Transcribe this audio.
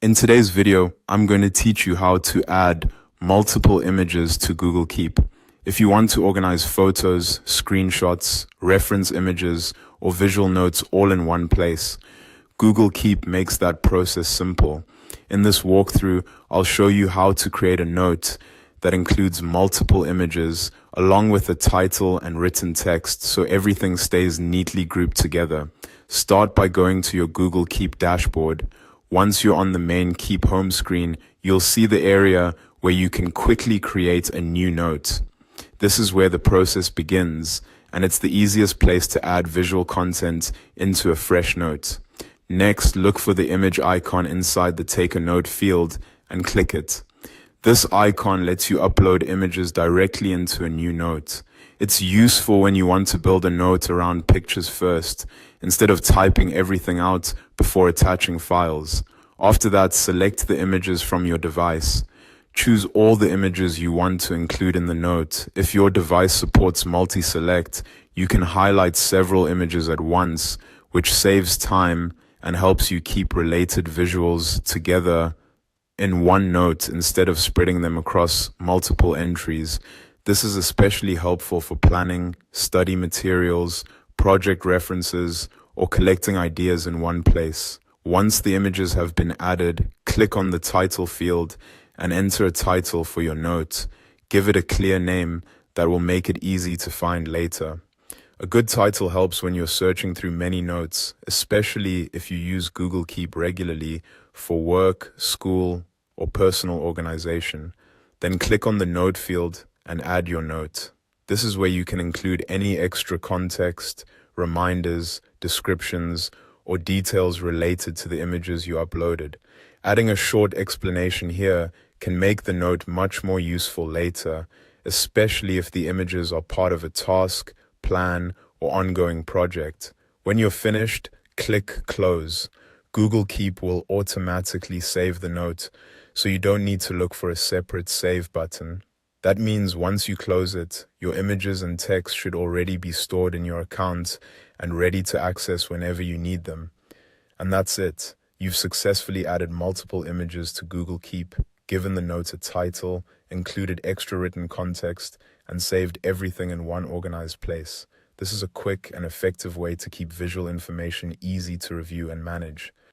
In today's video, I'm going to teach you how to add multiple images to Google Keep. If you want to organize photos, screenshots, reference images, or visual notes all in one place, Google Keep makes that process simple. In this walkthrough, I'll show you how to create a note that includes multiple images along with a title and written text so everything stays neatly grouped together. Start by going to your Google Keep dashboard. Once you're on the main Keep home screen, you'll see the area where you can quickly create a new note. This is where the process begins, and it's the easiest place to add visual content into a fresh note. Next, look for the image icon inside the Take a Note field and click it. This icon lets you upload images directly into a new note. It's useful when you want to build a note around pictures first, instead of typing everything out before attaching files. After that, select the images from your device. Choose all the images you want to include in the note. If your device supports multi-select, you can highlight several images at once, which saves time and helps you keep related visuals together in one note instead of spreading them across multiple entries. This is especially helpful for planning, study materials, project references, or collecting ideas in one place. Once the images have been added, click on the title field and enter a title for your note. Give it a clear name that will make it easy to find later. A good title helps when you're searching through many notes, especially if you use Google Keep regularly for work, school, or personal organization. Then click on the note field and add your note. This is where you can include any extra context, reminders, descriptions, or details related to the images you uploaded. Adding a short explanation here can make the note much more useful later, especially if the images are part of a task, plan, or ongoing project. When you're finished, click Close. Google Keep will automatically save the note, so you don't need to look for a separate Save button. That means once you close it, your images and text should already be stored in your account and ready to access whenever you need them. And that's it. You've successfully added multiple images to Google Keep, given the note a title, included extra written context, and saved everything in one organized place. This is a quick and effective way to keep visual information easy to review and manage.